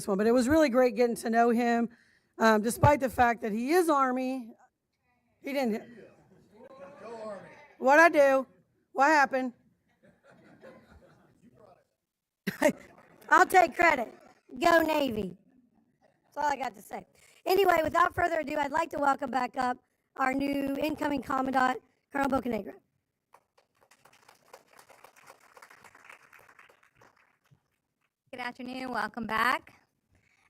one. But it was really great getting to know him, despite the fact that he is Army. He didn't. Go Army. What'd I do? What happened? I'll take credit. Go Navy. That's all I got to say. Anyway, without further ado, I'd like to welcome back up our new incoming Commandant, Colonel Bocanegra. Good afternoon. Welcome back.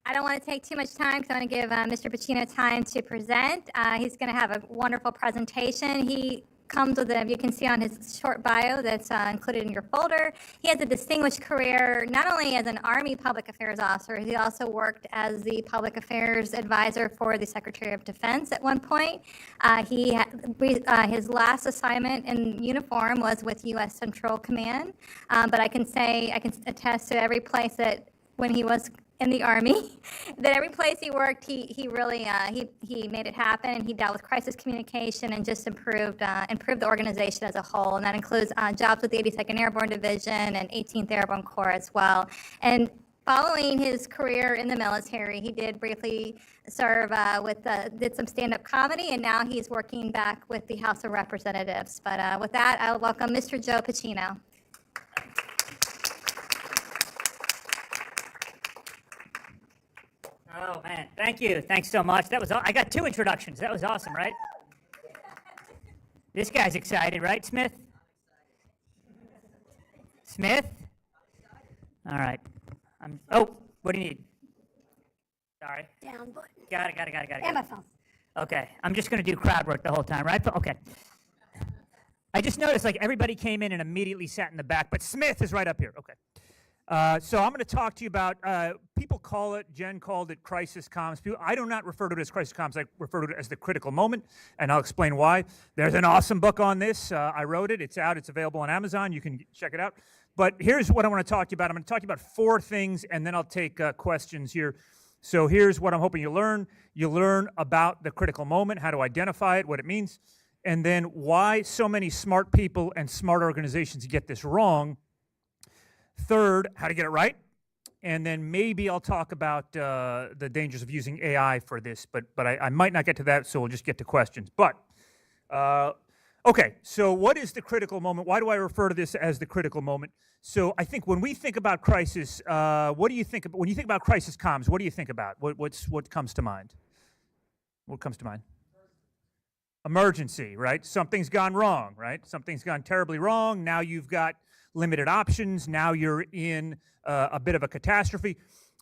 I don't want to take too much time because I want to give Mr. Pacino time to present. He's going to have a wonderful presentation. He comes with you can see on his short bio that's included in your folder. He has a distinguished career, not only as an Army public affairs officer, he also worked as the public affairs advisor for the Secretary of Defense at one point. His last assignment in uniform was with U.S. Central Command, but I can attest to every place that when he was in the Army, that every place he worked, he really made it happen, and he dealt with crisis communication and just improved the organization as a whole, and that includes jobs with the 82nd Airborne Division and 18th Airborne Corps as well. And following his career in the military, he did briefly serve did some stand-up comedy, and now he's working back with the House of Representatives. But with that, I'll welcome Mr. Joe Pacino. Oh man, thank you. Thanks so much. I got 2 introductions. That was awesome, right? This guy's excited, right, Smith? Smith? All right. What do you need? Sorry. Down button. Got it. And my phone. Okay, I'm just going to do crowd work the whole time, right? Okay. I just noticed like everybody came in and immediately sat in the back, but Smith is right up here. Okay. So I'm going to talk to you about, Jen called it crisis comms. I do not refer to it as crisis comms. I refer to it as the critical moment, and I'll explain why. There's an awesome book on this. I wrote it. It's out. It's available on Amazon. You can check it out. But here's what I want to talk to you about. I'm going to talk to you about 4 things, and then I'll take questions here. So here's what I'm hoping you learn. You learn about the critical moment, how to identify it, what it means, and then why so many smart people and smart organizations get this wrong. Third, how to get it right. And then maybe I'll talk about the dangers of using AI for this, but I might not get to that, so we'll just get to questions. But, okay, so what is the critical moment? Why do I refer to this as the critical moment? So I think when we think about crisis, what do you think about, when you think about crisis comms, what do you think about? What comes to mind? What comes to mind? Emergency, right? Something's gone wrong, right? Something's gone terribly wrong. Now you've got limited options. Now you're in a bit of a catastrophe.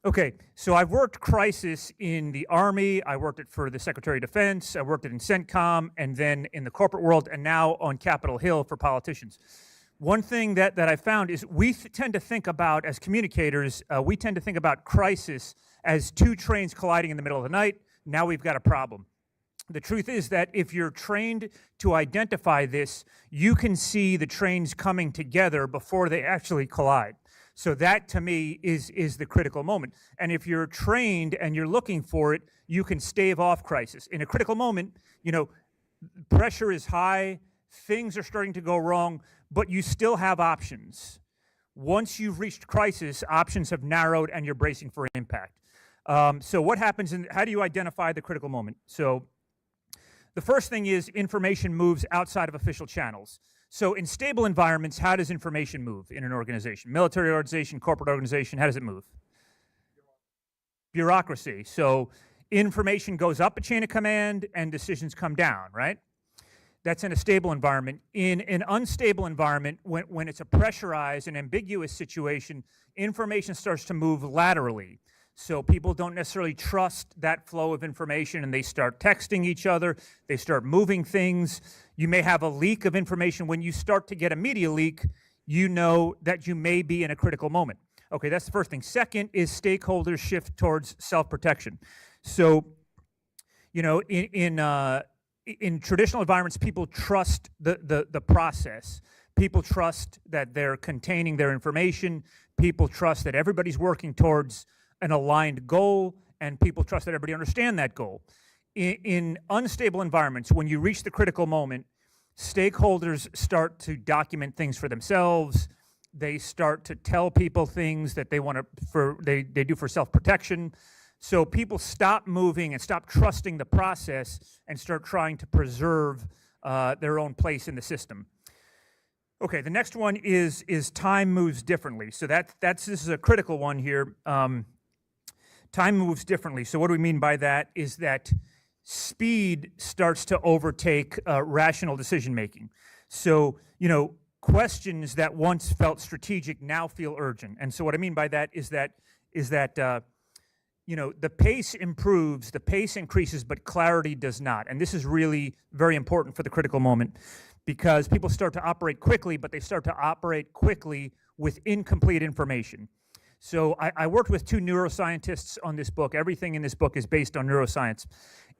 Okay, so I've worked crisis in the Army. I worked it for the Secretary of Defense. I worked it in CENTCOM, and then in the corporate world, and now on Capitol Hill for politicians. One thing that I found is we tend to think about, as communicators, we tend to think about crisis as 2 trains colliding in the middle of the night. Now we've got a problem. The truth is that if you're trained to identify this, you can see the trains coming together before they actually collide. So that, to me, is the critical moment. And if you're trained and you're looking for it, you can stave off crisis. In a critical moment, pressure is high, things are starting to go wrong, but you still have options. Once you've reached crisis, options have narrowed and you're bracing for impact. So what happens, how do you identify the critical moment? So the first thing is information moves outside of official channels. So in stable environments, how does information move in an organization? Military organization, corporate organization, how does it move? Bureaucracy. So information goes up a chain of command and decisions come down, right? That's in a stable environment. In an unstable environment, when it's a pressurized and ambiguous situation, information starts to move laterally. So people don't necessarily trust that flow of information, and they start texting each other, they start moving things. You may have a leak of information. When you start to get a media leak, you know that you may be in a critical moment. Okay, that's the first thing. Second is stakeholders shift towards self-protection. So, in traditional environments, people trust the process. People trust that they're containing their information. People trust that everybody's working towards an aligned goal, and people trust that everybody understands that goal. In unstable environments, when you reach the critical moment, stakeholders start to document things for themselves. They start to tell people things that they want to, they do for self-protection. So people stop moving and stop trusting the process and start trying to preserve their own place in the system. Okay, the next one is time moves differently. So this is a critical one here. Time moves differently. So what do we mean by that is that speed starts to overtake rational decision making. So, questions that once felt strategic now feel urgent. And so what I mean by that is that the pace improves, the pace increases, but clarity does not. And this is really very important for the critical moment, because people start to operate quickly, but they start to operate quickly with incomplete information. So I worked with 2 neuroscientists on this book. Everything in this book is based on neuroscience.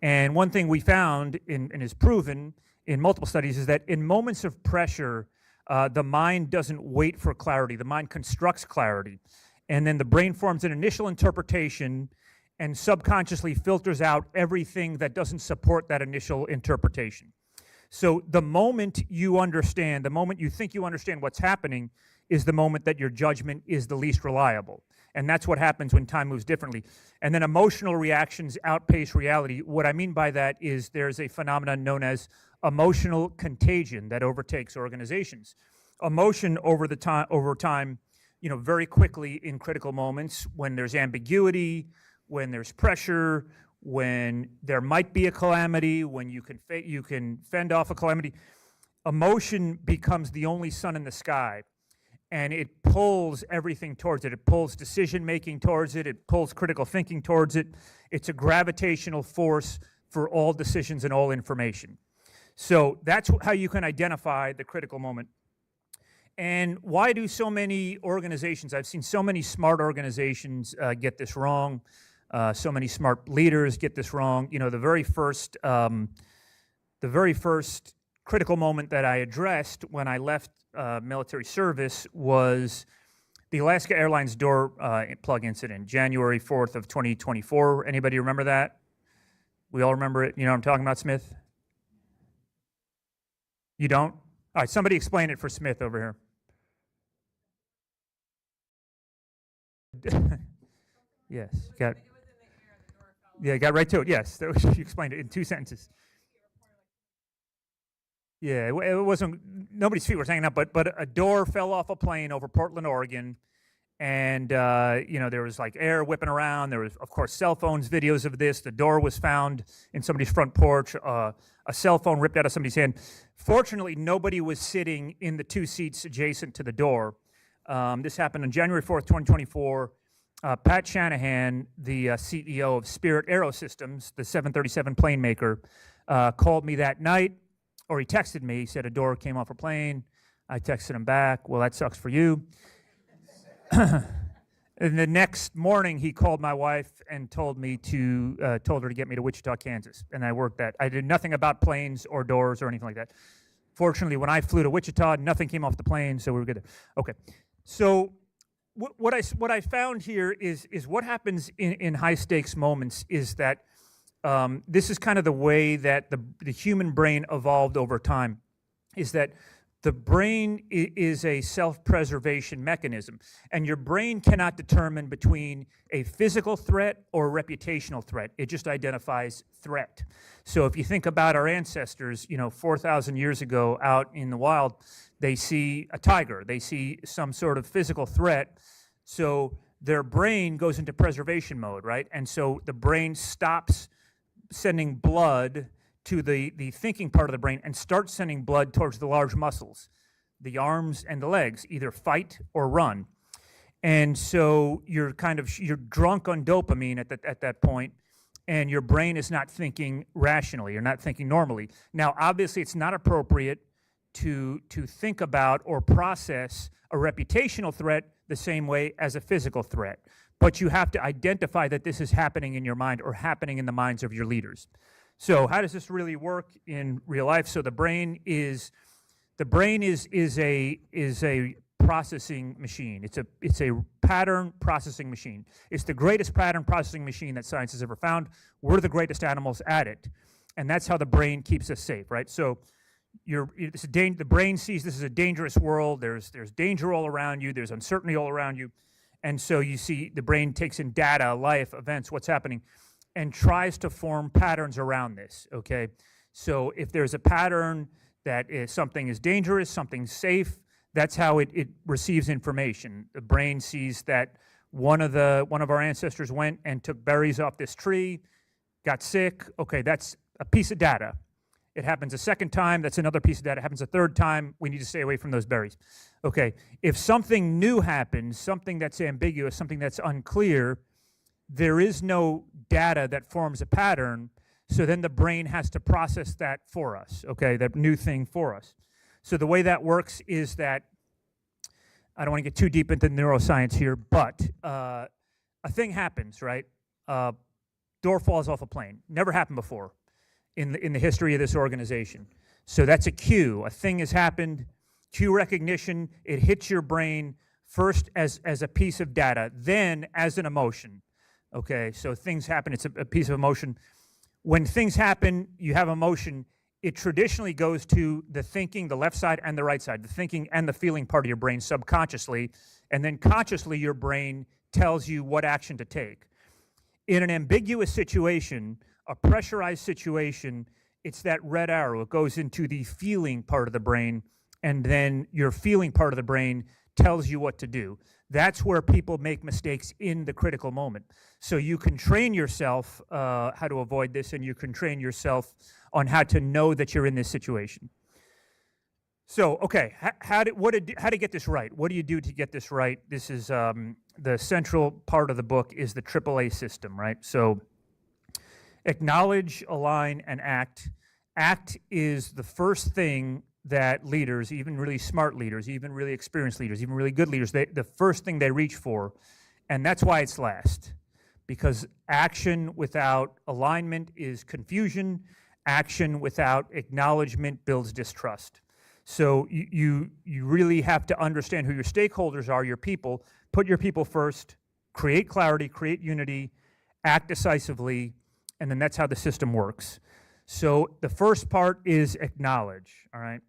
And one thing we found, and is proven in multiple studies, is that in moments of pressure, the mind doesn't wait for clarity. The mind constructs clarity. And then the brain forms an initial interpretation and subconsciously filters out everything that doesn't support that initial interpretation. So the moment you understand, the moment you think you understand what's happening, is the moment that your judgment is the least reliable. And that's what happens when time moves differently. And then emotional reactions outpace reality. What I mean by that is there's a phenomenon known as emotional contagion that overtakes organizations. Emotion over time, very quickly in critical moments, when there's ambiguity, when there's pressure, when there might be a calamity, when you can fend off a calamity, emotion becomes the only sun in the sky, and it pulls everything towards it. It pulls decision-making towards it. It pulls critical thinking towards it. It's a gravitational force for all decisions and all information. So that's how you can identify the critical moment. And why do so many organizations, I've seen so many smart organizations get this wrong, so many smart leaders get this wrong. The very first critical moment that I addressed when I left military service was the Alaska Airlines door plug incident, January 4th of 2024. Anybody remember that? We all remember it. You know what I'm talking about, Smith? You don't? All right, somebody explain it for Smith over here. Yes, got right to it. Yes, you explained it in 2 sentences. Yeah, it wasn't, nobody's feet were hanging up, but a door fell off a plane over Portland, Oregon, and there was like air whipping around. There was, of course, cell phones, videos of this. The door was found in somebody's front porch. A cell phone ripped out of somebody's hand. Fortunately, nobody was sitting in the 2 seats adjacent to the door. This happened on January 4th, 2024. Pat Shanahan, the CEO of Spirit Aerosystems, the 737 plane maker, called me that night, or he texted me. He said a door came off a plane. I texted him back, well, that sucks for you. And the next morning, he called my wife and told her to get me to Wichita, Kansas. And I worked that. I did nothing about planes or doors or anything like that. Fortunately, when I flew to Wichita, nothing came off the plane, so we were good there. Okay, so what I found here is what happens in high stakes moments is that this is kind of the way that the human brain evolved over time, is that the brain is a self-preservation mechanism, and your brain cannot determine between a physical threat or a reputational threat. It just identifies threat. So if you think about our ancestors, 4,000 years ago out in the wild, they see a tiger, they see some sort of physical threat, so their brain goes into preservation mode, right? And so the brain stops sending blood to the thinking part of the brain and starts sending blood towards the large muscles, the arms and the legs, either fight or run. And so you're drunk on dopamine at that point, and your brain is not thinking rationally, you're not thinking normally. Now, obviously, it's not appropriate to think about or process a reputational threat the same way as a physical threat. But you have to identify that this is happening in your mind or happening in the minds of your leaders. So how does this really work in real life? So the brain is a processing machine. It's a pattern processing machine. It's the greatest pattern processing machine that science has ever found. We're the greatest animals at it. And that's how the brain keeps us safe, right? So the brain sees this is a dangerous world. There's danger all around you. There's uncertainty all around you. And so you see the brain takes in data, life, events, what's happening, and tries to form patterns around this, okay? So if there's a pattern that is something is dangerous, something's safe, that's how it receives information. The brain sees that one of our ancestors went and took berries off this tree, got sick. Okay, that's a piece of data. It happens a second time, that's another piece of data. It happens a third time, we need to stay away from those berries. Okay, if something new happens, something that's ambiguous, something that's unclear, there is no data that forms a pattern, so then the brain has to process that for us, okay, that new thing for us. So the way that works is that, I don't want to get too deep into neuroscience here, but a thing happens, right? Door falls off a plane. Never happened before in the history of this organization. So that's a cue. A thing has happened, cue recognition, it hits your brain first as a piece of data, then as an emotion. Okay, so things happen, it's a piece of emotion. When things happen, you have emotion, it traditionally goes to the thinking, the left side and the right side, the thinking and the feeling part of your brain subconsciously, and then consciously your brain tells you what action to take. In an ambiguous situation, a pressurized situation, it's that red arrow. It goes into the feeling part of the brain, and then your feeling part of the brain tells you what to do. That's where people make mistakes in the critical moment. So you can train yourself how to avoid this, and you can train yourself on how to know that you're in this situation. So, okay, how to get this right? What do you do to get this right? This is the central part of the book is the AAA system, right? So acknowledge, align, and act. Act is the first thing that leaders, even really smart leaders, even really experienced leaders, even really good leaders, the first thing they reach for, and that's why it's last. Because action without alignment is confusion. Action without acknowledgement builds distrust. So you really have to understand who your stakeholders are, your people, put your people first, create clarity, create unity, act decisively, and then that's how the system works. So the first part is acknowledge, all right?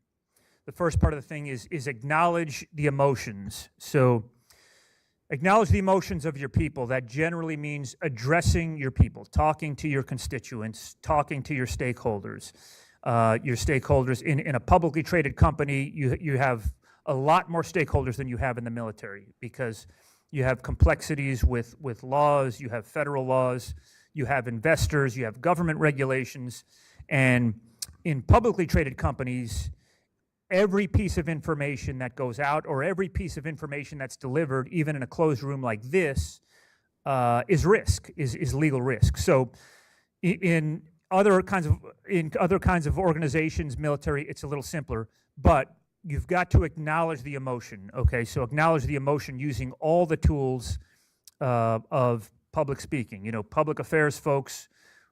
The first part of the thing is acknowledge the emotions. So acknowledge the emotions of your people. That generally means addressing your people, talking to your constituents, talking to your stakeholders. In a publicly traded company, you have a lot more stakeholders than you have in the military, because you have complexities with laws, you have federal laws, you have investors, you have government regulations, and in publicly traded companies, every piece of information that goes out or every piece of information that's delivered, even in a closed room like this, is risk, is legal risk. So in other kinds of organizations, military, it's a little simpler, but you've got to acknowledge the emotion, okay? So acknowledge the emotion using all the tools of public speaking. You know, public affairs folks,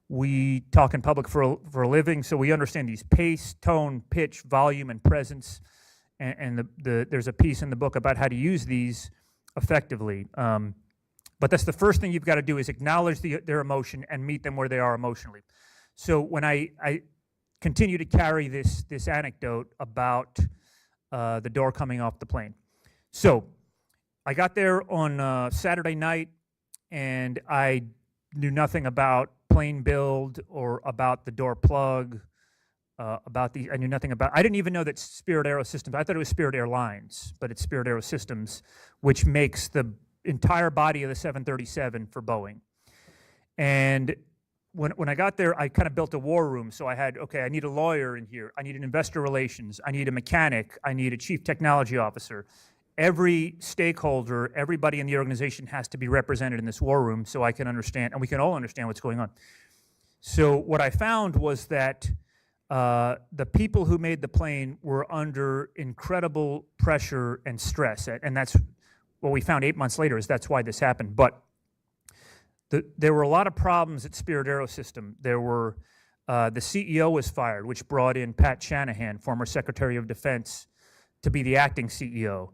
we talk in public for a living, so we understand these pace, tone, pitch, volume, and presence. And there's a piece in the book about how to use these effectively. But that's the first thing you've got to do, is acknowledge their emotion and meet them where they are emotionally. So when I continue to carry this anecdote about the door coming off the plane. So I got there on Saturday night, and I knew nothing about plane build or about the door plug, I knew nothing about, I didn't even know that Spirit Aero Systems, I thought it was Spirit Airlines, but it's Spirit Aero Systems, which makes the entire body of the 737 for Boeing. And when I got there, I kind of built a war room. So I had, okay, I need a lawyer in here, I need an investor relations, I need a mechanic, I need a chief technology officer. Every stakeholder, everybody in the organization has to be represented in this war room so I can understand, and we can all understand what's going on. So what I found was that the people who made the plane were under incredible pressure and stress, and that's what we found 8 months later, is that's why this happened. But there were a lot of problems at Spirit Aero System. There were, the CEO was fired, which brought in Pat Shanahan, former Secretary of Defense, to be the acting CEO.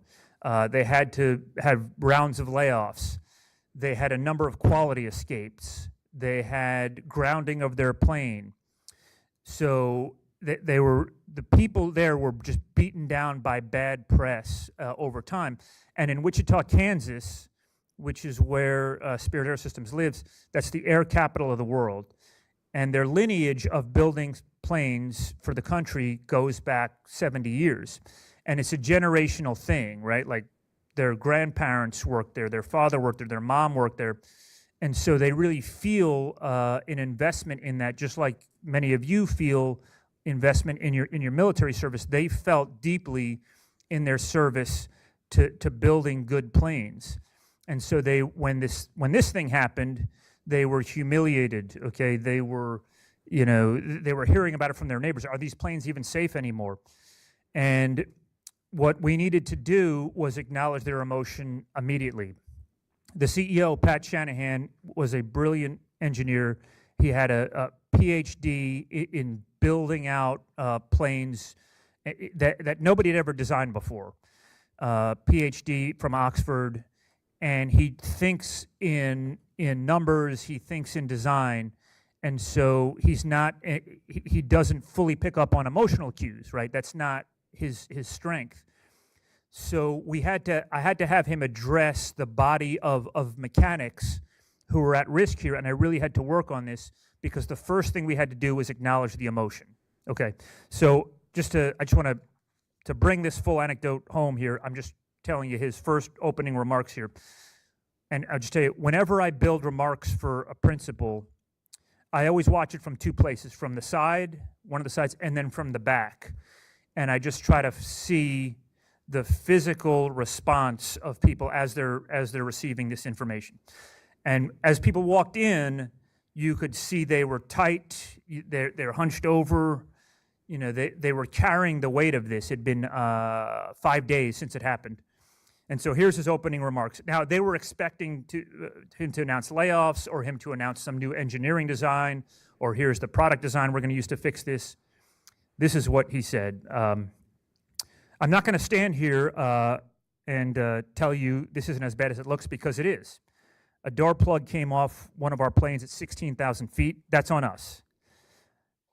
They had to have rounds of layoffs. They had a number of quality escapes. They had grounding of their plane. So the people there were just beaten down by bad press over time. And in Wichita, Kansas, which is where Spirit Air Systems lives, that's the air capital of the world. And their lineage of building planes for the country goes back 70 years. And it's a generational thing, right? Like their grandparents worked there, their father worked there, their mom worked there. And so they really feel an investment in that, just like many of you feel investment in your military service. They felt deeply in their service to building good planes. And so when this thing happened, they were humiliated, okay? They were hearing about it from their neighbors. Are these planes even safe anymore? And what we needed to do was acknowledge their emotion immediately. The CEO, Pat Shanahan, was a brilliant engineer. He had a PhD in building out planes that nobody had ever designed before. PhD from Oxford, and he thinks in numbers, he thinks in design, and so he doesn't fully pick up on emotional cues, right? That's not his strength. So I had to have him address the body of mechanics who were at risk here, and I really had to work on this because the first thing we had to do was acknowledge the emotion. Okay, so I just want to bring this full anecdote home here. I'm just telling you his first opening remarks here. And I'll just tell you, whenever I build remarks for a principal, I always watch it from two places, from the side, one of the sides, and then from the back. And I just try to see the physical response of people as they're receiving this information. And as people walked in, you could see they were tight, they're hunched over, they were carrying the weight of this. It had been 5 days since it happened. And so here's his opening remarks. Now, they were expecting him to announce layoffs or him to announce some new engineering design, or here's the product design we're going to use to fix this. This is what he said. I'm not going to stand here and tell you this isn't as bad as it looks, because it is. A door plug came off one of our planes at 16,000 feet. That's on us.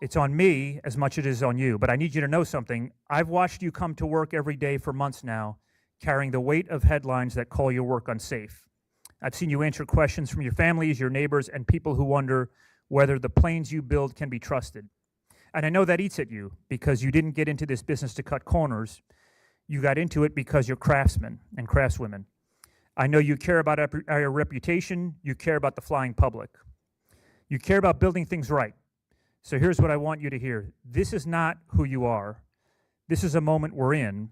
It's on me as much as it is on you. But I need you to know something. I've watched you come to work every day for months now, carrying the weight of headlines that call your work unsafe. I've seen you answer questions from your families, your neighbors, and people who wonder whether the planes you build can be trusted. And I know that eats at you, because you didn't get into this business to cut corners. You got into it because you're craftsmen and craftswomen. I know you care about our reputation. You care about the flying public. You care about building things right. So here's what I want you to hear. This is not who you are. This is a moment we're in,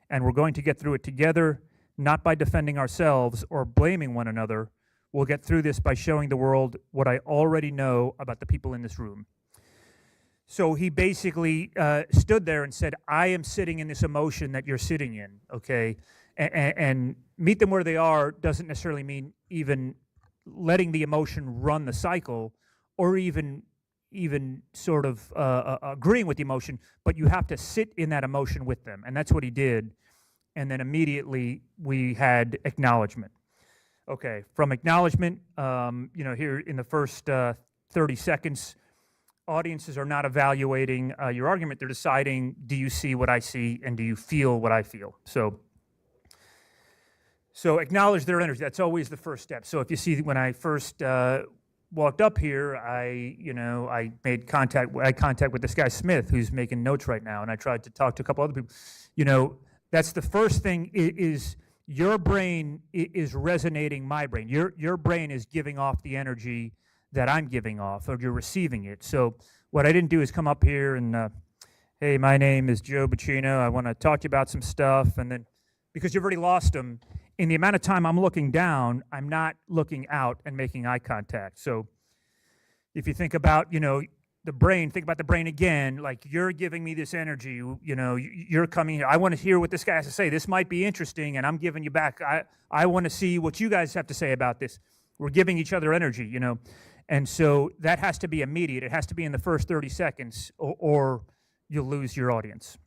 and we're going to get through it together, not by defending ourselves or blaming one another. We'll get through this by showing the world what I already know about the people in this room. So he basically stood there and said, I am sitting in this emotion that you're sitting in, okay? And meet them where they are doesn't necessarily mean even letting the emotion run the cycle, or even sort of agreeing with the emotion, but you have to sit in that emotion with them. And that's what he did. And then immediately we had acknowledgement. Okay, from acknowledgement, here in the first 30 seconds, audiences are not evaluating your argument. They're deciding, do you see what I see, and do you feel what I feel? So acknowledge their energy. That's always the first step. So if you see, when I first walked up here, I made contact with this guy Smith, who's making notes right now, and I tried to talk to a couple other people. That's the first thing, is your brain is resonating my brain. Your brain is giving off the energy that I'm giving off, or you're receiving it. So what I didn't do is come up here and, hey, my name is Joe Bacino. I want to talk to you about some stuff. And then, because you've already lost them, in the amount of time I'm looking down, I'm not looking out and making eye contact. So if you think about, the brain, think about the brain again, like you're giving me this energy, you're coming here. I want to hear what this guy has to say. This might be interesting, and I'm giving you back. I want to see what you guys have to say about this. We're giving each other energy, And so that has to be immediate. It has to be in the first 30 seconds, or you'll lose your audience.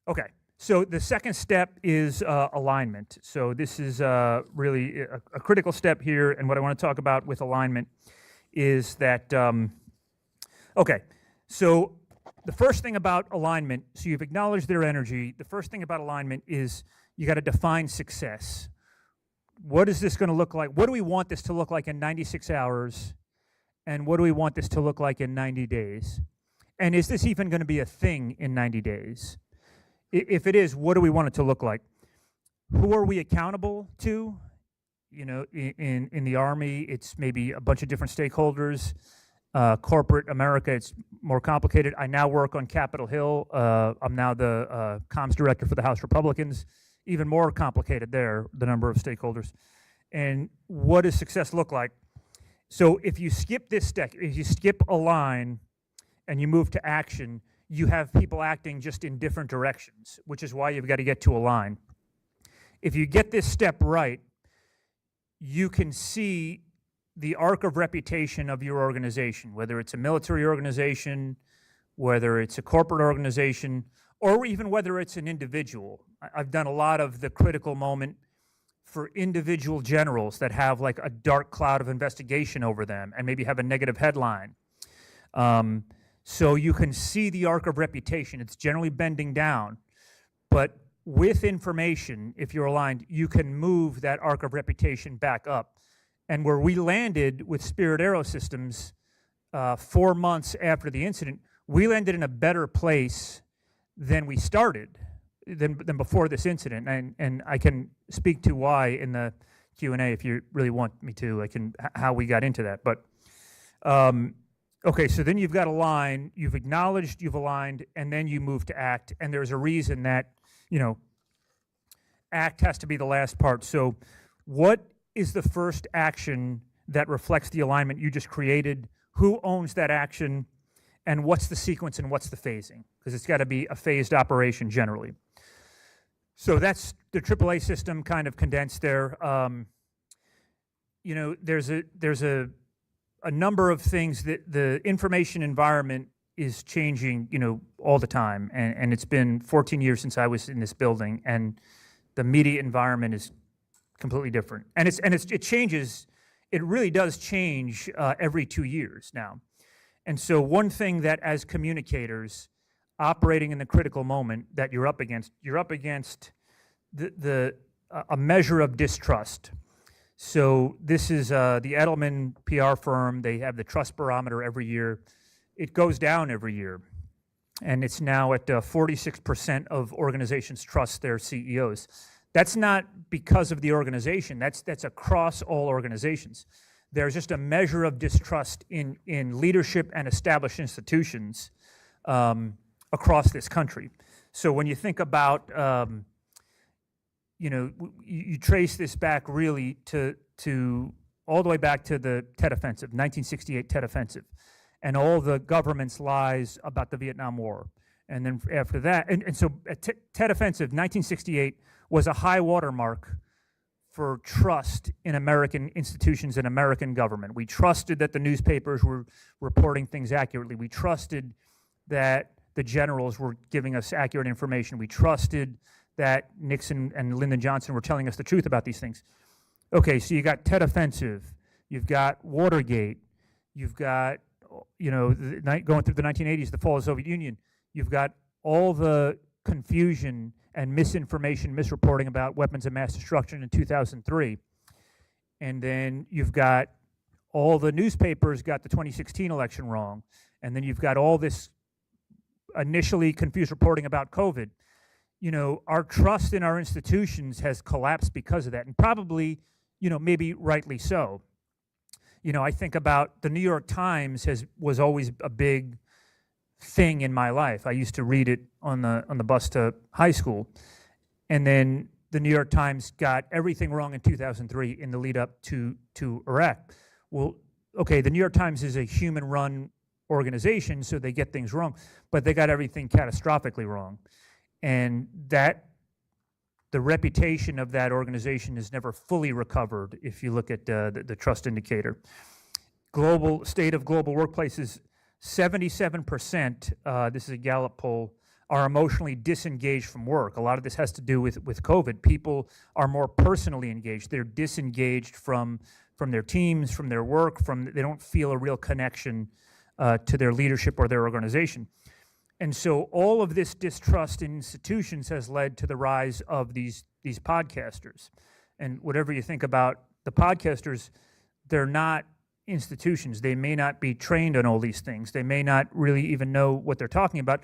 Okay, so the second step is alignment. So this is really a critical step here, and what I want to talk about with alignment is that, okay, so the first thing about alignment, so you've acknowledged their energy, the first thing about alignment is you got to define success. What is this going to look like? What do we want this to look like in 96 hours? And what do we want this to look like in 90 days? And is this even going to be a thing in 90 days? If it is, what do we want it to look like? Who are we accountable to? You know, in the Army, it's maybe a bunch of different stakeholders. Corporate America, it's more complicated. I now work on Capitol Hill. I'm now the comms director for the House Republicans. Even more complicated there, the number of stakeholders. And what does success look like? So if you skip this step, if you skip a line and you move to action, you have people acting just in different directions, which is why you've got to get to a line. If you get this step right, you can see the arc of reputation of your organization, whether it's a military organization, whether it's a corporate organization, or even whether it's an individual. I've done a lot of the critical moment for individual generals that have like a dark cloud of investigation over them and maybe have a negative headline. So you can see the arc of reputation. It's generally bending down, but with information, if you're aligned, you can move that arc of reputation back up. And where we landed with Spirit Aerosystems 4 months after the incident, we landed in a better place than we started, than before this incident. And I can speak to why in the Q&A if you really want me to. I can, how we got into that. But, okay, so then you've got a line, you've acknowledged, you've aligned, and then you move to act. And there's a reason that, you know, act has to be the last part. So what is the first action that reflects the alignment you just created? Who owns that action? And what's the sequence and what's the phasing? Because it's got to be a phased operation generally. So that's the AAA system kind of condensed there. You know, there's a number of things that the information environment is changing, you know, all the time. And it's been 14 years since I was in this building, and the media environment is completely different. And it changes, it really does change every 2 years now. And so one thing that as communicators operating in the critical moment that you're up against a measure of distrust. So this is the Edelman PR firm. They have the trust barometer every year. It goes down every year. And it's now at 46% of organizations trust their CEOs. That's not because of the organization. That's across all organizations. There's just a measure of distrust in leadership and established institutions across this country. So when you think about, you know, you trace this back really to all the way back to the Tet Offensive, 1968 Tet Offensive, and all the government's lies about the Vietnam War. And then after that, and so Tet Offensive, 1968, was a high watermark for trust in American institutions and American government. We trusted that the newspapers were reporting things accurately. We trusted that the generals were giving us accurate information. We trusted that Nixon and Lyndon Johnson were telling us the truth about these things. Okay, so you got Tet Offensive, you've got Watergate, you've got, you know, going through the 1980s, the fall of the Soviet Union, you've got all the confusion and misinformation, misreporting about weapons of mass destruction in 2003. And then you've got all the newspapers got the 2016 election wrong. And then you've got all this initially confused reporting about COVID. You know, our trust in our institutions has collapsed because of that, and probably, you know, maybe rightly so. You know, I think about the New York Times was always a big thing in my life. I used to read it on the bus to high school. And then the New York Times got everything wrong in 2003 in the lead up to Iraq. Well, okay, the New York Times is a human-run organization, so they get things wrong, but they got everything catastrophically wrong. And that, the reputation of that organization is never fully recovered if you look at the trust indicator. Global state of global workplaces, 77%, this is a Gallup poll, are emotionally disengaged from work. A lot of this has to do with COVID. People are more personally engaged. They're disengaged from their teams, from their work, they don't feel a real connection to their leadership or their organization. And so all of this distrust in institutions has led to the rise of these podcasters. And whatever you think about the podcasters, they're not institutions. They may not be trained on all these things. They may not really even know what they're talking about.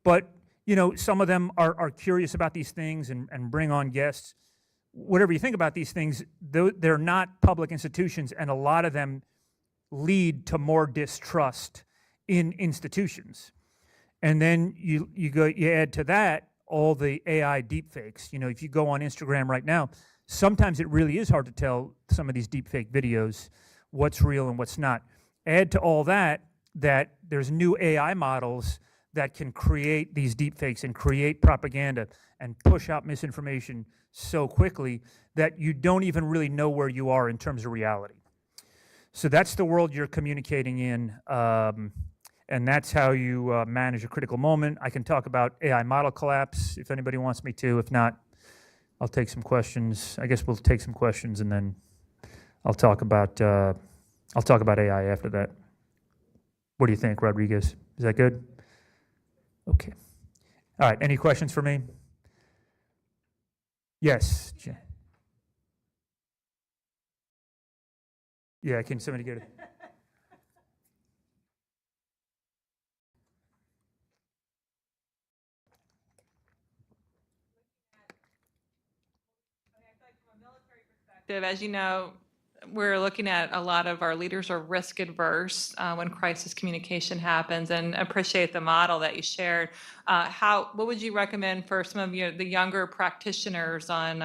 But, you know, some of them are curious about these things and bring on guests. Whatever you think about these things, they're not public institutions, and a lot of them lead to more distrust in institutions. And then you add to that all the AI deepfakes. You know, if you go on Instagram right now, sometimes it really is hard to tell some of these deepfake videos what's real and what's not. Add to all that there's new AI models that can create these deepfakes and create propaganda and push out misinformation so quickly that you don't even really know where you are in terms of reality. So that's the world you're communicating in. And that's how you manage a critical moment. I can talk about AI model collapse if anybody wants me to. If not, I'll take some questions. I guess we'll take some questions, and then I'll talk about AI after that. What do you think, Rodriguez? Is that good? Okay. All right. Any questions for me? Yes. Yeah. Can somebody get it? As you know, we're looking at a lot of our leaders are risk adverse when crisis communication happens, and appreciate the model that you shared. What would you recommend for some of the younger practitioners on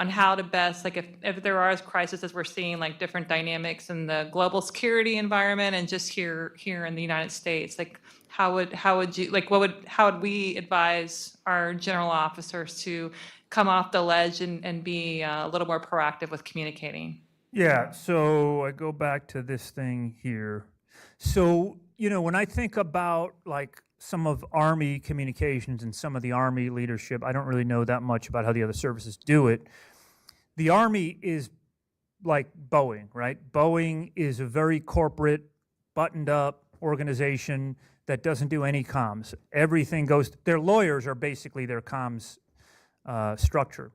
how to best, like if there are crises as we're seeing, like different dynamics in the global security environment and just here in the United States, like how would we advise our general officers to come off the ledge and be a little more proactive with communicating? Yeah, so I go back to this thing here. So, you know, when I think about like some of Army communications and some of the Army leadership, I don't really know that much about how the other services do it. The Army is like Boeing, right? Boeing is a very corporate, buttoned up organization that doesn't do any comms. Everything goes, their lawyers are basically their comms structure.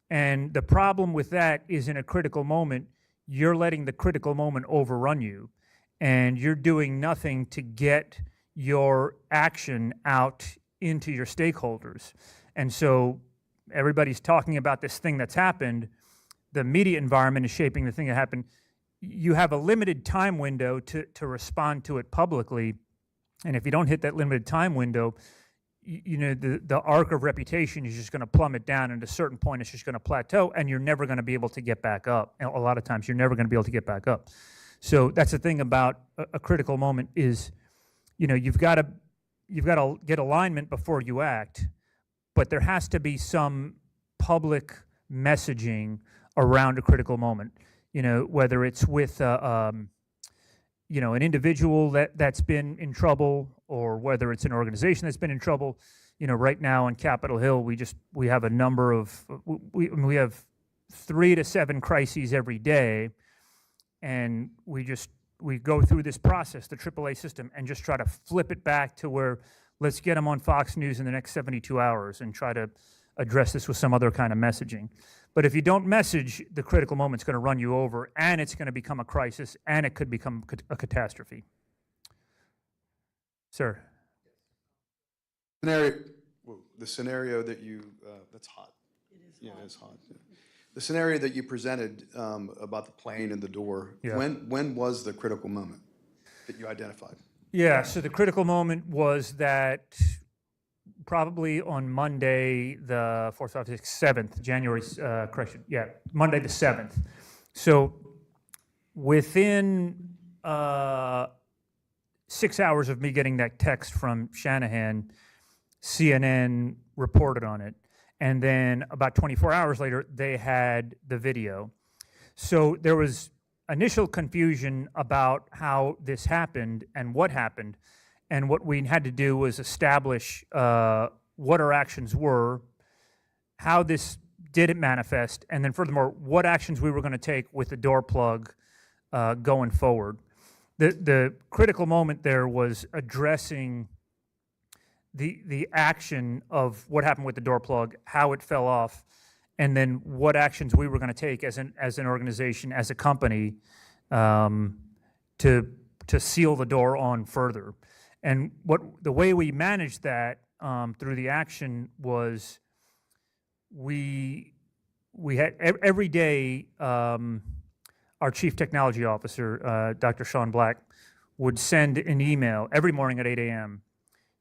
And the problem with that is in a critical moment, you're letting the critical moment overrun you, and you're doing nothing to get your action out into your stakeholders. And so everybody's talking about this thing that's happened. The media environment is shaping the thing that happened. You have a limited time window to respond to it publicly. And if you don't hit that limited time window, you know, the arc of reputation is just going to plummet down, and at a certain point it's just going to plateau, and you're never going to be able to get back up. And a lot of times you're never going to be able to get back up. So that's the thing about a critical moment is, you know, you've got to get alignment before you act, but there has to be some public messaging around a critical moment. You know, whether it's with you know, an individual that's been in trouble, or whether it's an organization that's been in trouble. You know, right now on Capitol Hill, we have a number of, we have 3 to 7 crises every day, and we go through this process, the AAA system, and just try to flip it back to where, let's get them on Fox News in the next 72 hours and try to address this with some other kind of messaging. But if you don't message, the critical moment's going to run you over, and it's going to become a crisis, and it could become a catastrophe. Sir. The scenario that you, that's hot. It is hot. Yeah, it's hot. Yeah. The scenario that you presented about the plane and the door, yeah. When was the critical moment that you identified? Yeah, so the critical moment was that probably on Monday, the 7th, January, correction, yeah, Monday the 7th. So within 6 hours of me getting that text from Shanahan, CNN reported on it. And then about 24 hours later, they had the video. So there was initial confusion about how this happened and what happened. And what we had to do was establish what our actions were, how this did it manifest, and then furthermore, what actions we were going to take with the door plug going forward. The critical moment there was addressing the action of what happened with the door plug, how it fell off, and then what actions we were going to take as an organization, as a company, to seal the door on further. And the way we managed that through the action was we had every day our chief technology officer, Dr. Sean Black, would send an email every morning at 8 a.m.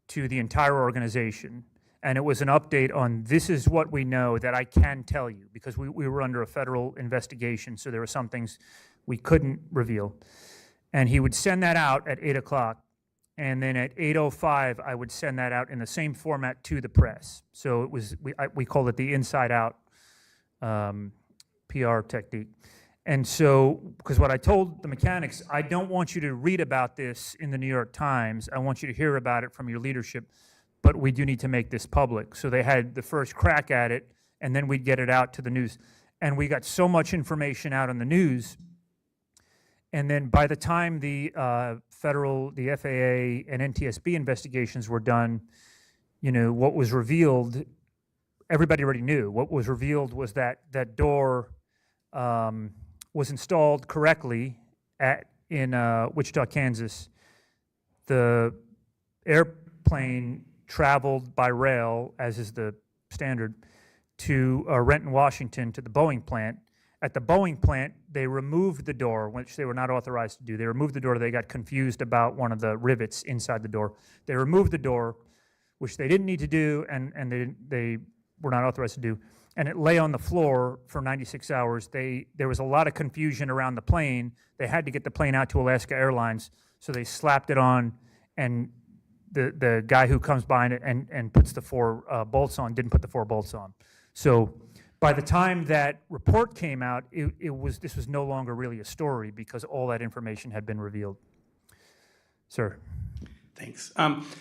to the entire organization. And it was an update on, this is what we know that I can tell you, because we were under a federal investigation, so there were some things we couldn't reveal. And he would send that out at 8 o'clock. And then at 8:05, I would send that out in the same format to the press. So it was, we called it the inside out PR technique. And so, because what I told the mechanics, I don't want you to read about this in the New York Times. I want you to hear about it from your leadership, but we do need to make this public. So they had the first crack at it, and then we'd get it out to the news. And we got so much information out on the news. And then by the time the the FAA and NTSB investigations were done, you know, what was revealed, everybody already knew. What was revealed was that that door was installed correctly in Wichita, Kansas. The airplane traveled by rail, as is the standard, to Renton, Washington, to the Boeing plant. At the Boeing plant, they removed the door, which they were not authorized to do. They removed the door. They got confused about one of the rivets inside the door. They removed the door, which they didn't need to do, and they were not authorized to do. And it lay on the floor for 96 hours. There was a lot of confusion around the plane. They had to get the plane out to Alaska Airlines, so they slapped it on, and the guy who comes behind it and puts the 4 bolts on didn't put the 4 bolts on. So by the time that report came out, this was no longer really a story because all that information had been revealed. Sir. Thanks.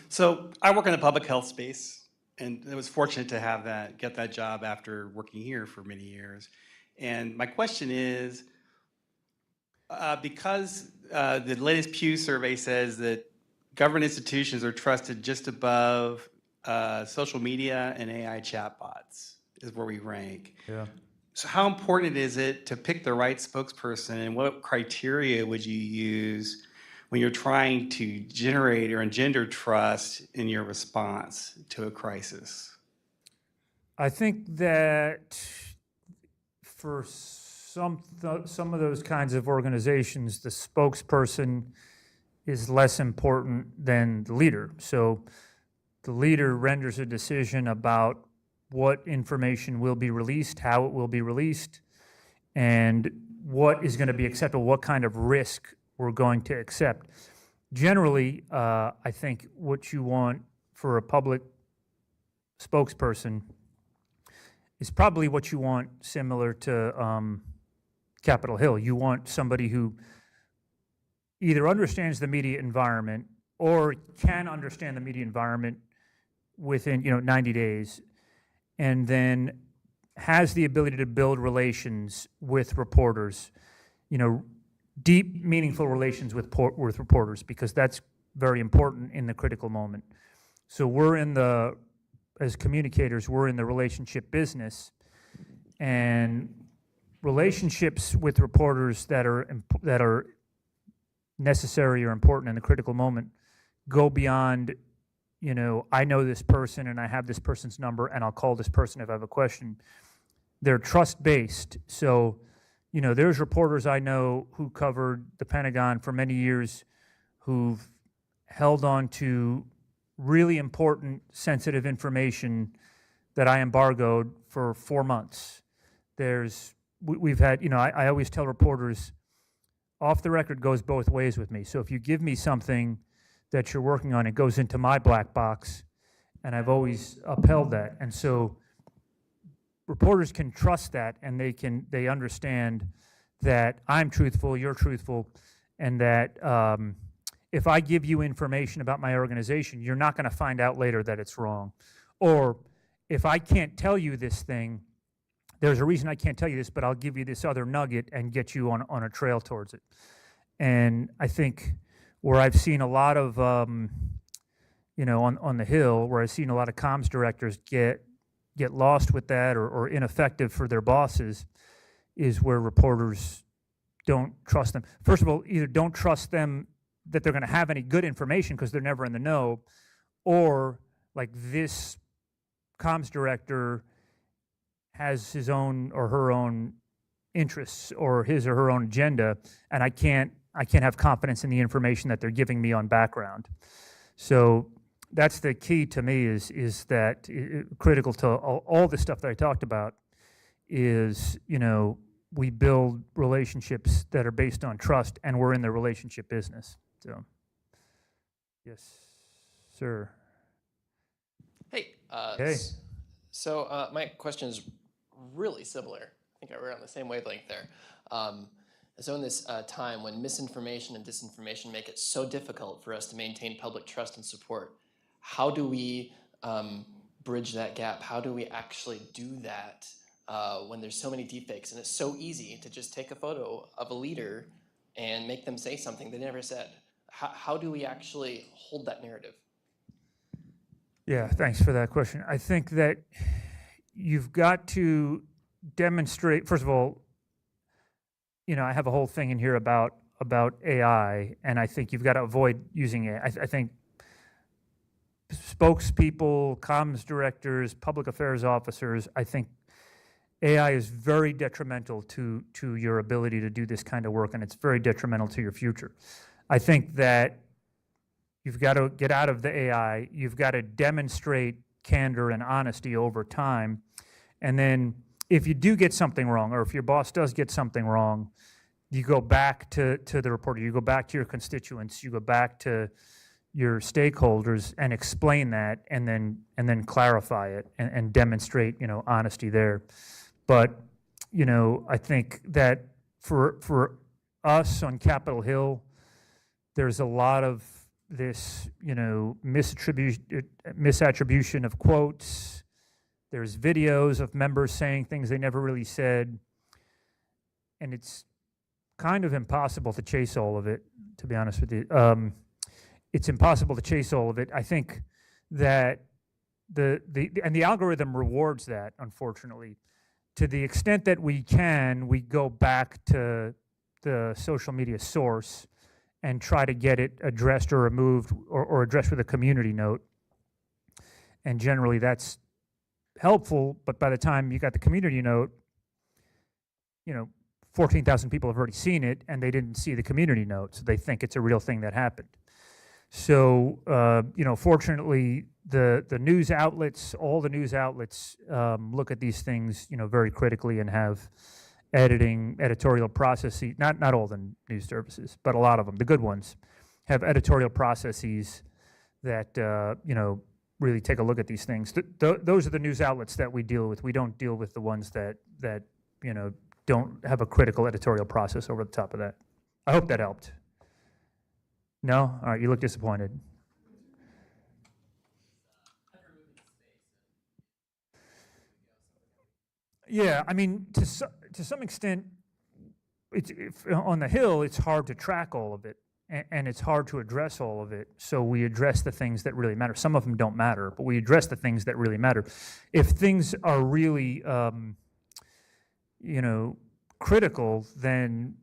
So I work in the public health space, and I was fortunate to get that job after working here for many years. And my question is, because the latest Pew survey says that government institutions are trusted just above social media and AI chatbots is where we rank. Yeah. So how important is it to pick the right spokesperson, and what criteria would you use when you're trying to generate or engender trust in your response to a crisis? I think that for some of those kinds of organizations, the spokesperson is less important than the leader. So the leader renders a decision about what information will be released, how it will be released, and what is going to be acceptable, what kind of risk we're going to accept. Generally, I think what you want for a public spokesperson is probably what you want similar to Capitol Hill. You want somebody who either understands the media environment or can understand the media environment within 90 days, and then has the ability to build relations with reporters, deep, meaningful relations with reporters, because that's very important in the critical moment. So as communicators, we're in the relationship business, and relationships with reporters that are necessary or important in the critical moment go beyond, I know this person and I have this person's number and I'll call this person if I have a question. They're trust-based. So, there's reporters I know who covered the Pentagon for many years who've held on to really important, sensitive information that I embargoed for 4 months. We've had, I always tell reporters, off the record goes both ways with me. So if you give me something that you're working on, it goes into my black box, and I've always upheld that. And so reporters can trust that, and they understand that I'm truthful, you're truthful, and that if I give you information about my organization, you're not going to find out later that it's wrong. Or if I can't tell you this thing, there's a reason I can't tell you this, but I'll give you this other nugget and get you on a trail towards it. And I think where I've seen a lot of on the Hill, where I've seen a lot of comms directors get lost with that or ineffective for their bosses, is where reporters don't trust them. First of all, either don't trust them that they're going to have any good information because they're never in the know, or like this comms director has his own or her own interests or his or her own agenda, and I can't have confidence in the information that they're giving me on background. So that's the key to me, is that critical to all the stuff that I talked about is, we build relationships that are based on trust, and we're in the relationship business. So, yes, sir. Hey. Hey. So my question is really similar. I think we're on the same wavelength there. So in this time when misinformation and disinformation make it so difficult for us to maintain public trust and support, how do we bridge that gap? How do we actually do that when there's so many deepfakes and it's so easy to just take a photo of a leader and make them say something they never said? How do we actually hold that narrative? Yeah, thanks for that question. I think that you've got to demonstrate, first of all, I have a whole thing in here about AI, and I think you've got to avoid using it. I think spokespeople, comms directors, public affairs officers, I think AI is very detrimental to your ability to do this kind of work, and it's very detrimental to your future. I think that you've got to get out of the AI. You've got to demonstrate candor and honesty over time. And then if you do get something wrong, or if your boss does get something wrong, you go back to the reporter, you go back to your constituents, you go back to your stakeholders and explain that, and then clarify it and demonstrate, honesty there. But, I think that for us on Capitol Hill, there's a lot of this, misattribution of quotes. There's videos of members saying things they never really said. And it's kind of impossible to chase all of it, to be honest with you. It's impossible to chase all of it. I think that the algorithm rewards that, unfortunately. To the extent that we can, we go back to the social media source and try to get it addressed or removed or addressed with a community note. And generally that's helpful, but by the time you got the community note, 14,000 people have already seen it and they didn't see the community note, so they think it's a real thing that happened. So, fortunately, the news outlets, all the news outlets look at these things, very critically and have editorial processes, not all the news services, but a lot of them, the good ones, have editorial processes that, really take a look at these things. Those are the news outlets that we deal with. We don't deal with the ones that don't have a critical editorial process over the top of that. I hope that helped. No? All right, you look disappointed. Yeah, I mean, to some extent, on the Hill, it's hard to track all of it, and it's hard to address all of it. So we address the things that really matter. Some of them don't matter, but we address the things that really matter. If things are really, critical, then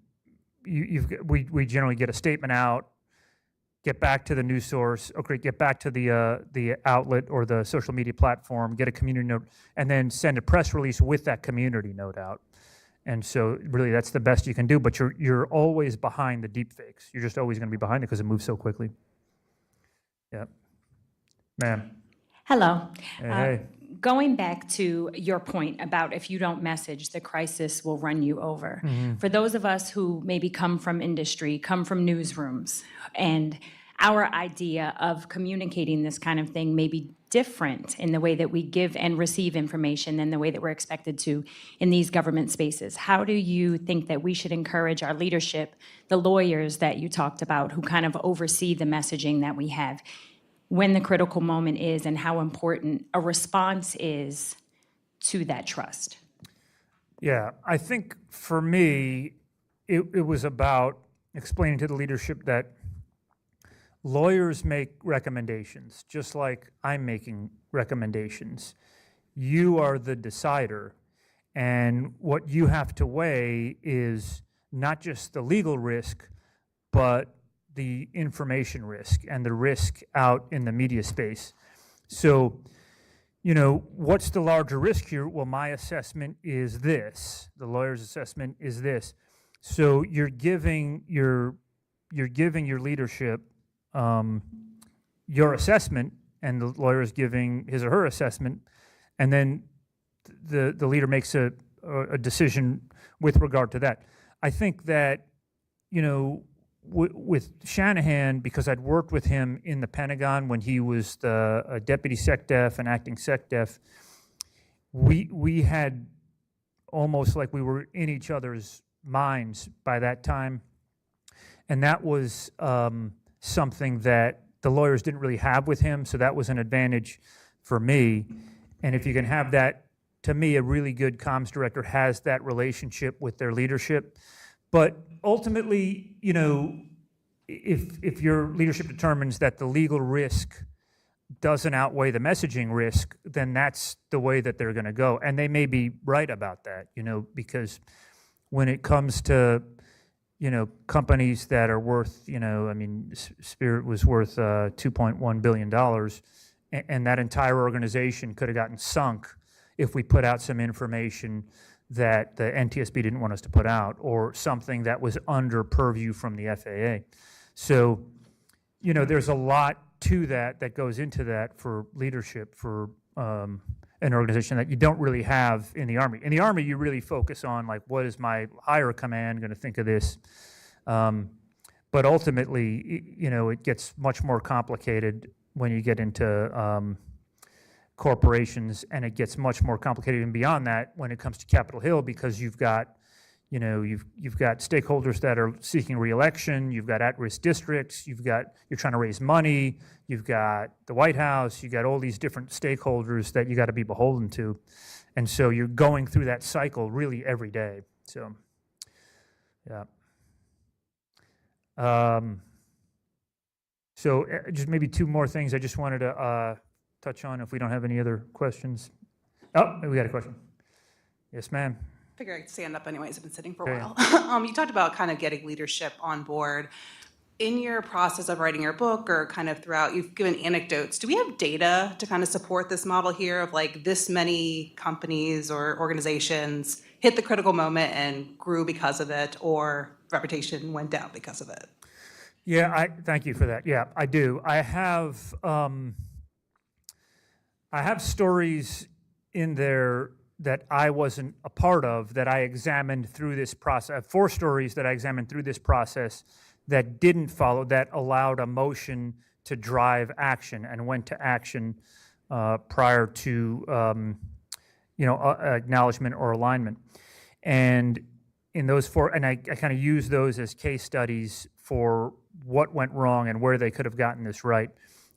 we generally get a statement out, get back to the news source, okay, get back to the outlet or the social media platform, get a community note, and then send a press release with that community note out. And so really that's the best you can do, but you're always behind the deep fakes. You're just always gonna be behind it because it moves so quickly. Yeah. Ma'am. Hello. Hey. Going back to your point about if you don't message, the crisis will run you over. Mm-hmm. For those of us who maybe come from industry, come from newsrooms, and our idea of communicating this kind of thing may be different in the way that we give and receive information than the way that we're expected to in these government spaces. How do you think that we should encourage our leadership, the lawyers that you talked about, who kind of oversee the messaging that we have, when the critical moment is and how important a response is to that trust? Yeah, I think for me, it was about explaining to the leadership that Lawyers make recommendations, just like I'm making recommendations. You are the decider, and what you have to weigh is not just the legal risk, but the information risk and the risk out in the media space. So, you know, what's the larger risk here? Well, my assessment is this. The lawyer's assessment is this. So you're giving your leadership your assessment, and the lawyer is giving his or her assessment, and then the leader makes a decision with regard to that. I think that, you know, with Shanahan, because I'd worked with him in the Pentagon when he was the deputy SecDef and acting SecDef, we had almost like we were in each other's minds by that time, and that was something that the lawyers didn't really have with him, so that was an advantage for me. And if you can have that, to me, a really good comms director has that relationship with their leadership. But ultimately, you know, if your leadership determines that the legal risk doesn't outweigh the messaging risk, then that's the way that they're going to go. And they may be right about that, you know, because when it comes to, you know, companies that are worth, you know, I mean, Spirit was worth $2.1 billion, and that entire organization could have gotten sunk if we put out some information that the NTSB didn't want us to put out, or something that was under purview from the FAA. So, you know, there's a lot to that goes into that for leadership for an organization that you don't really have in the Army. In the Army, you really focus on, like, what is my higher command going to think of this? But ultimately, you know, it gets much more complicated when you get into corporations, and it gets much more complicated and beyond that when it comes to Capitol Hill, because you've got, you know, you've got stakeholders that are seeking re-election, you've got at-risk districts, you're trying to raise money, you've got the White House, you've got all these different stakeholders that you got to be beholden to, and so you're going through that cycle really every day. So, yeah. Just maybe two more things I just wanted to touch on if we don't have any other questions. Oh, we got a question. Yes, ma'am. Figure I'd stand up anyways. I've been sitting for Okay. a while. You talked about kind of getting leadership on board. In your process of writing your book, or kind of throughout, you've given anecdotes. Do we have data to kind of support this model here of like this many companies or organizations hit the critical moment and grew because of it, or reputation went down because of it? Yeah, thank you for that. Yeah, I do. I have stories in there that I wasn't a part of that I examined through this process. I have 4 stories that I examined through this process that didn't follow, that allowed a motion to drive action and went to action prior to acknowledgement or alignment. And in those 4, and I kind of use those as case studies for what went wrong and where they could have gotten this right.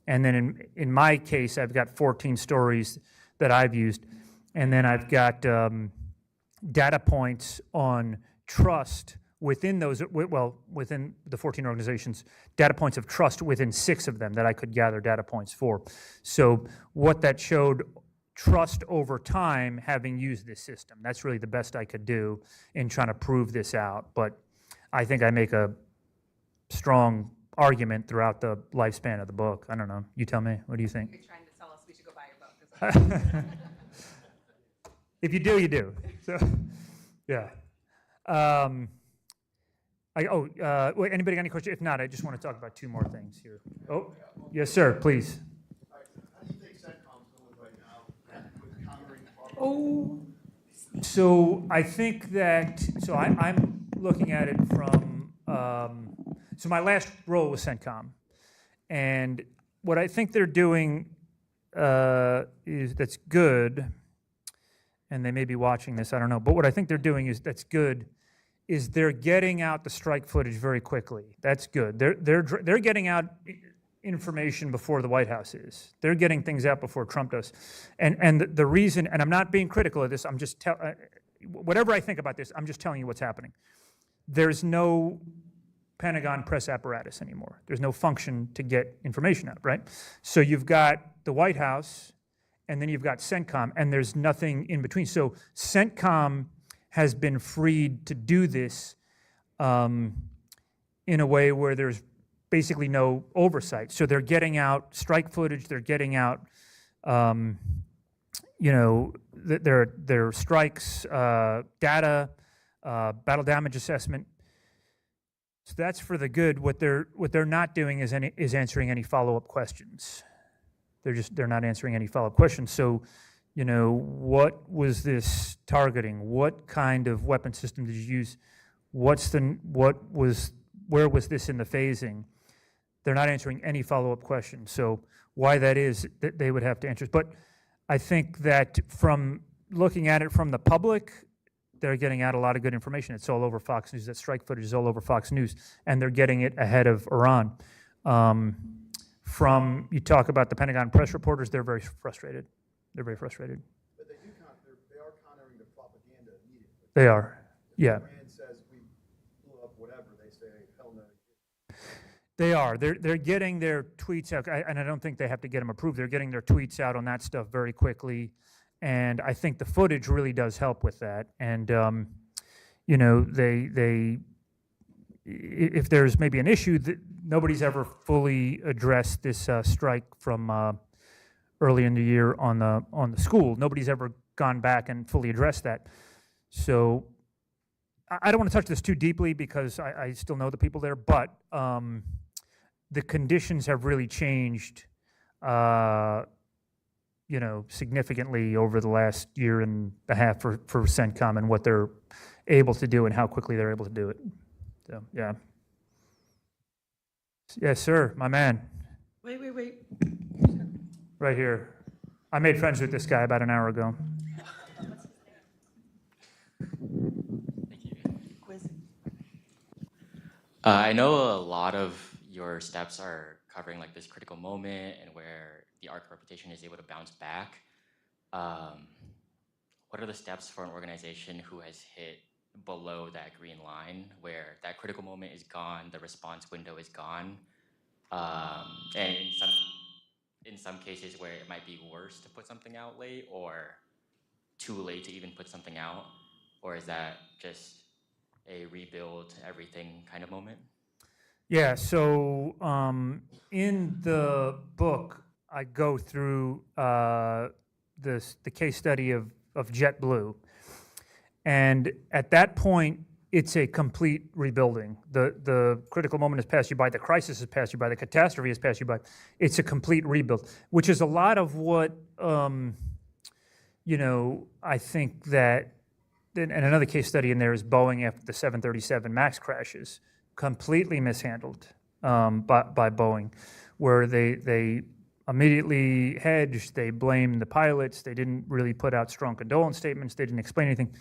And then in my case, I've got 14 stories that I've used. And then I've got data points on trust within those, within the 14 organizations, data points of trust within 6 of them that I could gather data points for. So what that showed, trust over time having used this system. That's really the best I could do in trying to prove this out. But I think I make a strong argument throughout the lifespan of the book. I don't know. You tell me. What do you think? You're trying to tell us we should go buy your book. If you do, you do. So, yeah. Wait, anybody got any questions? If not, I just want to talk about 2 more things here. Oh, yes, sir, please. How do you think SecCom's going right now with countering fraud? Oh. So I think that, I'm looking at it from, so my last role was CENTCOM. And what I think they're doing is that's good, and they may be watching this, I don't know, but what I think they're doing is that's good, is they're getting out the strike footage very quickly. That's good. They're getting out information before the White House is. They're getting things out before Trump does. And the reason, and I'm not being critical of this, I'm just whatever I think about this, I'm just telling you what's happening. There's no Pentagon press apparatus anymore. There's no function to get information out, right? So you've got the White House, and then you've got CENTCOM, and there's nothing in between. So CENTCOM has been freed to do this in a way where there's basically no oversight. So they're getting out strike footage, they're getting out, you know, their strikes, data, battle damage assessment. So that's for the good. What they're not doing is answering any follow-up questions. They're not answering any follow-up questions. So, you know, what was this targeting? What kind of weapon system did you use? Where was this in the phasing? They're not answering any follow-up questions. So why that is, that they would have to answer. But I think that from looking at it from the public, they're getting out a lot of good information. It's all over Fox News. That strike footage is all over Fox News, and they're getting it ahead of Iran. You talk about the Pentagon press reporters, they're very frustrated. They're very frustrated. But they are countering the propaganda immediately. They are, yeah. Iran says we blew up whatever, they say, hell no. They are. They're getting their tweets out, and I don't think they have to get them approved. They're getting their tweets out on that stuff very quickly, and I think the footage really does help with that. And you know, if there's maybe an issue, nobody's ever fully addressed this strike from early in the year on the school. Nobody's ever gone back and fully addressed that. So I don't want to touch this too deeply because I still know the people there, but the conditions have really changed, you know, significantly over the last year and a half for CENTCOM and what they're able to do and how quickly they're able to do it. So, yeah. Yes, sir, my man. Wait. Right here. I made friends with this guy about an hour ago. I know a lot of your steps are covering like this critical moment and where the ARC reputation is able to bounce back. What are the steps for an organization who has hit below that green line where that critical moment is gone, the response window is gone, and in some cases where it might be worse to put something out late or too late to even put something out? Or is that just a rebuild everything kind of moment? Yeah, so in the book, I go through the case study of JetBlue. And at that point, it's a complete rebuilding. The critical moment has passed you by, the crisis has passed you by, the catastrophe has passed you by. It's a complete rebuild, which is a lot of what, you know, I think that, and another case study in there is Boeing after the 737 MAX crashes, completely mishandled by Boeing, where they immediately hedged, they blamed the pilots, they didn't really put out strong condolence statements, they didn't explain anything.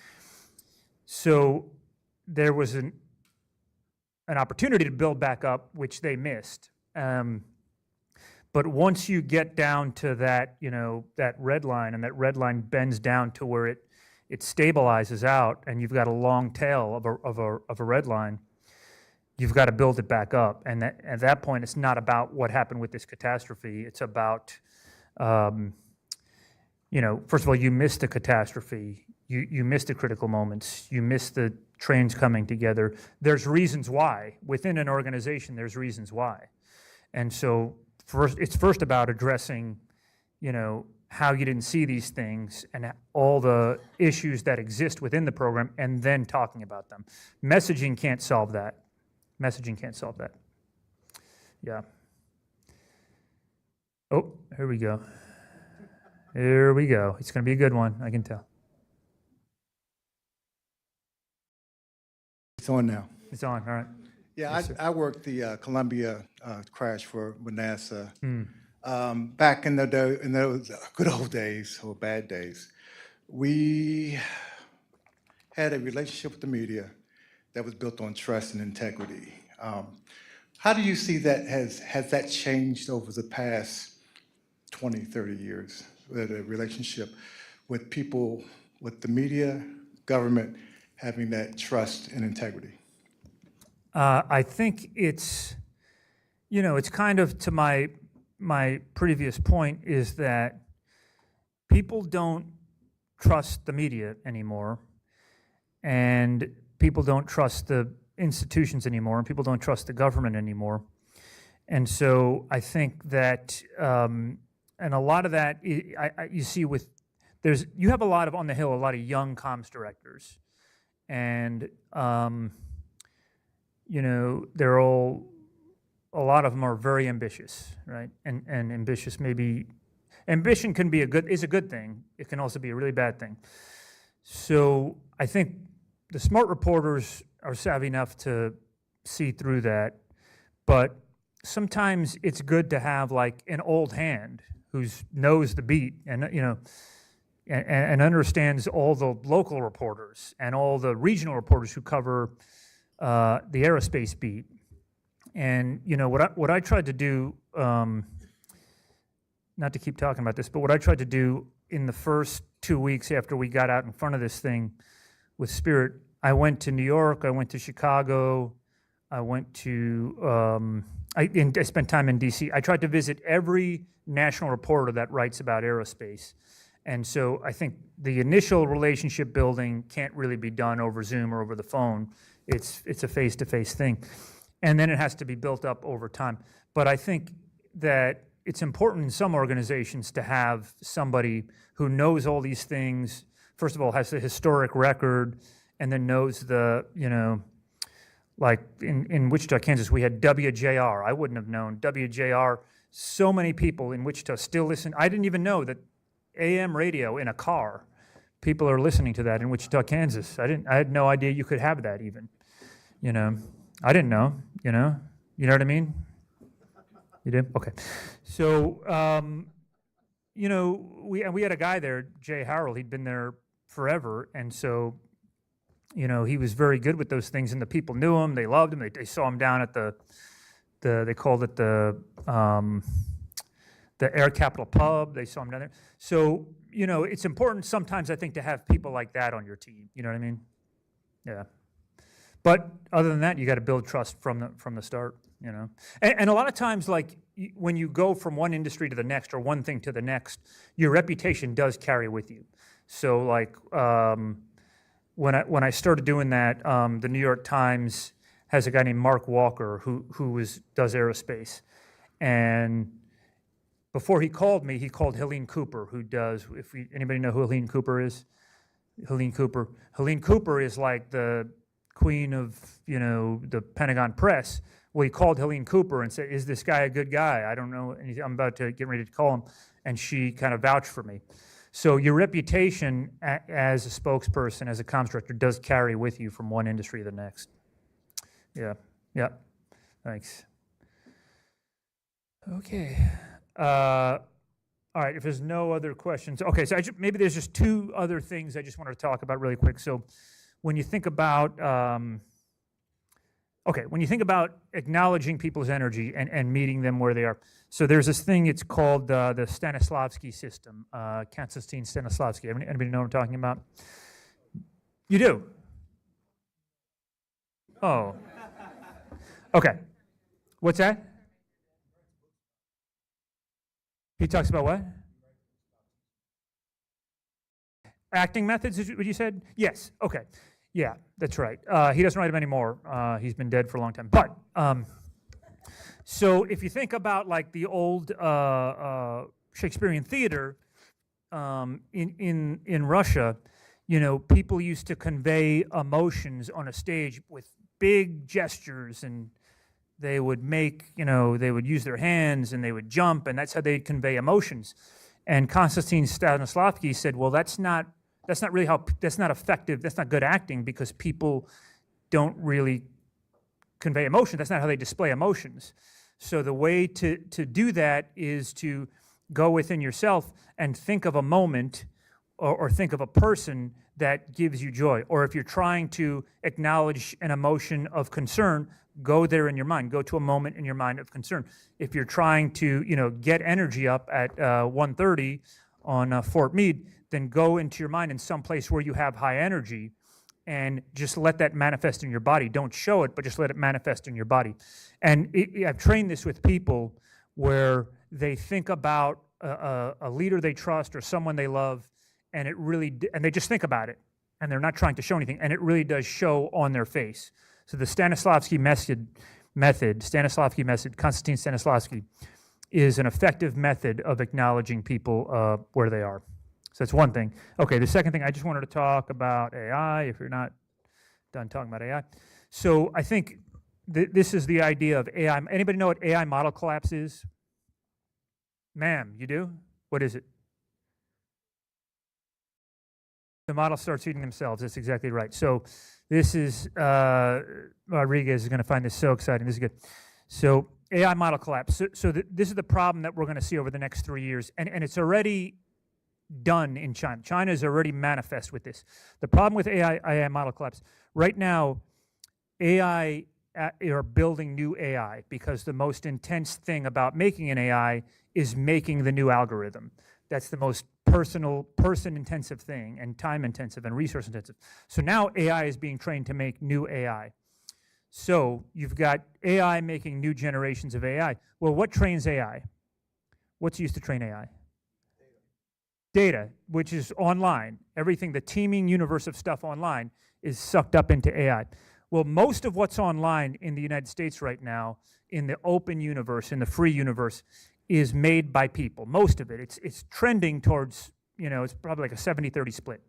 So there was an opportunity to build back up, which they missed. But once you get down to that, you know, that red line, and that red line bends down to where it stabilizes out, and you've got a long tail of a red line, you've got to build it back up. And at that point, it's not about what happened with this catastrophe. It's about, you know, first of all, you missed the catastrophe. You missed the critical moments. You missed the trains coming together. There's reasons why. Within an organization, there's reasons why. And so it's first about addressing, you know, how you didn't see these things and all the issues that exist within the program, and then talking about them. Messaging can't solve that. Messaging can't solve that. Yeah. Oh, here we go. Here we go. It's going to be a good one, I can tell. It's on now. It's on, all right. Yeah, Yes, I worked the Columbia crash for NASA. Back in those good old days, or bad days, we had a relationship with the media that was built on trust and integrity. How do you see that, has that changed over the past 20, 30 years, the relationship with people, with the media, government, having that trust and integrity? I think it's, it's kind of to my previous point is that people don't trust the media anymore, and people don't trust the institutions anymore, and people don't trust the government anymore. And so I think that, and a lot of that, you see with, you have a lot of, on the Hill, a lot of young comms directors. And, they're all, a lot of them are very ambitious, right? And ambitious ambition can be is a good thing. It can also be a really bad thing. So I think the smart reporters are savvy enough to see through that, but sometimes it's good to have like an old hand who knows the beat and and understands all the local reporters and all the regional reporters who cover the aerospace beat. And what I tried to do, not to keep talking about this, but what I tried to do in the first 2 weeks after we got out in front of this thing with Spirit, I went to New York, I went to Chicago, I went to, I spent time in DC. I tried to visit every national reporter that writes about aerospace. And so I think the initial relationship building can't really be done over Zoom or over the phone. It's a face-to-face thing. And then it has to be built up over time. But I think that it's important in some organizations to have somebody who knows all these things, first of all, has the historic record, and then knows the, like in Wichita, Kansas, we had WJR. I wouldn't have known WJR. So many people in Wichita still listen. I didn't even know that AM radio in a car, people are listening to that in Wichita, Kansas. I had no idea you could have that even. I didn't know, you know what I mean? You did? Okay. So, we had a guy there, Jay Harrell, he'd been there forever, and so, he was very good with those things, and the people knew him, they loved him, they saw him down at they called it the Air Capital Pub, they saw him down there. So, it's important sometimes, I think, to have people like that on your team, you know what I mean? Yeah. But other than that, you got to build trust from the start, And a lot of times, like when you go from one industry to the next or one thing to the next, your reputation does carry with you. So, like when I started doing that, the New York Times has a guy named Mark Walker who does aerospace, and before he called me, he called Helene Cooper, who does. Anybody know who Helene Cooper is? Helene Cooper is like the queen of, the Pentagon press. Well, he called Helene Cooper and said, is this guy a good guy? I don't know anything. I'm about to get ready to call him. And she kind of vouched for me. So your reputation as a spokesperson, as a comms director, does carry with you from one industry to the next. Yeah. Thanks. Okay. All right, if there's no other questions. Okay, so maybe there's just two other things I just wanted to talk about really quick. So when you think about, when you think about acknowledging people's energy and meeting them where they are, so there's this thing, it's called the Stanislavski system, Konstantin Stanislavski. Anybody know what I'm talking about? You do? Oh. Okay. What's that? He talks about what? Acting methods, is what you said? Yes, okay. Yeah, that's right. He doesn't write them anymore. He's been dead for a long time. But, so if you think about like the old Shakespearean theater in Russia, people used to convey emotions on a stage with big gestures, and they would they would use their hands and they would jump, and that's how they'd convey emotions. And Konstantin Stanislavski said, well, that's not effective, that's not good acting, because people don't really convey emotion. That's not how they display emotions. So the way to do that is to go within yourself and think of a moment or think of a person that gives you joy. Or if you're trying to acknowledge an emotion of concern, go there in your mind. Go to a moment in your mind of concern. If you're trying to, get energy up at 1:30 on Fort Meade, then go into your mind in some place where you have high energy and just let that manifest in your body. Don't show it, but just let it manifest in your body. And I've trained this with people where they think about a leader they trust or someone they love, and and they just think about it, and they're not trying to show anything, and it really does show on their face. So the Stanislavski method, Konstantin Stanislavski, is an effective method of acknowledging people where they are. So that's one thing. Okay, the second thing, I just wanted to talk about AI, if you're not done talking about AI. So I think this is the idea of AI. Anybody know what AI model collapse is? Ma'am, you do? What is it? The model starts eating themselves. That's exactly right. So this is, Rodriguez is going to find this so exciting. This is good. So AI model collapse. So this is the problem that we're going to see over the next 3 years. And it's already done in China. China is already manifest with this. The problem with AI model collapse, right now, AI are building new AI because the most intense thing about making an AI is making the new algorithm. That's the most person-intensive thing, and time-intensive and resource-intensive. So now AI is being trained to make new AI. So you've got AI making new generations of AI. Well, what trains AI? What's used to train AI? Data, which is online. Everything, the teeming universe of stuff online is sucked up into AI. Well, most of what's online in the United States right now, in the open universe, in the free universe, is made by people. Most of it. It's trending towards, it's probably like a 70-30 split.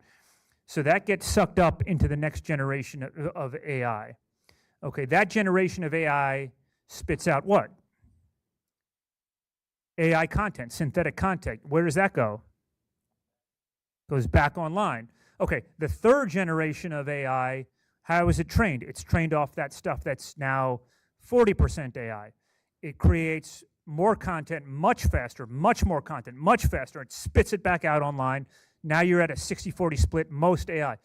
So that gets sucked up into the next generation of AI. Okay, that generation of AI spits out what? AI content, synthetic content. Where does that go? Goes back online. Okay, the third generation of AI, how is it trained? It's trained off that stuff that's now 40% AI. It creates more content much faster, much more content, much faster. It spits it back out online. Now you're at a 60-40 split, most AI.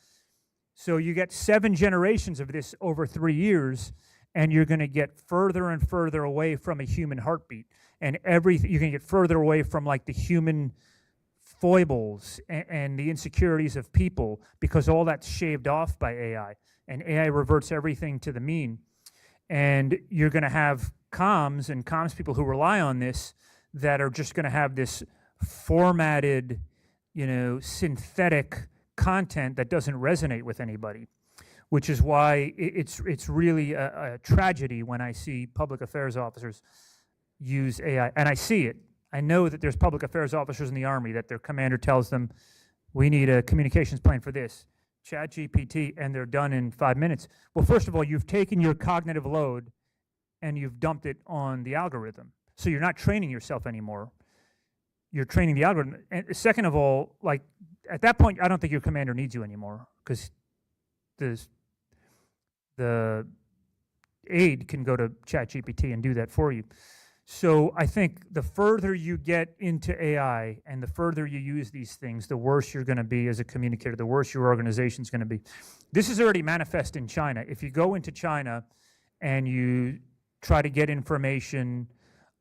So you get 7 generations of this over 3 years, and you're going to get further and further away from a human heartbeat. And you're going to get further away from like the human foibles and the insecurities of people, because all that's shaved off by AI. And AI reverts everything to the mean. And you're going to have comms people who rely on this that are just going to have this formatted, synthetic content that doesn't resonate with anybody, which is why it's really a tragedy when I see public affairs officers use AI. And I see it. I know that there's public affairs officers in the Army that their commander tells them, we need a communications plan for this. ChatGPT, and they're done in 5 minutes. Well, first of all, you've taken your cognitive load and you've dumped it on the algorithm. So you're not training yourself anymore. You're training the algorithm. And second of all, like at that point, I don't think your commander needs you anymore, because the aide can go to ChatGPT and do that for you. So I think the further you get into AI and the further you use these things, the worse you're going to be as a communicator, the worse your organization's going to be. This is already manifest in China. If you go into China and you try to get information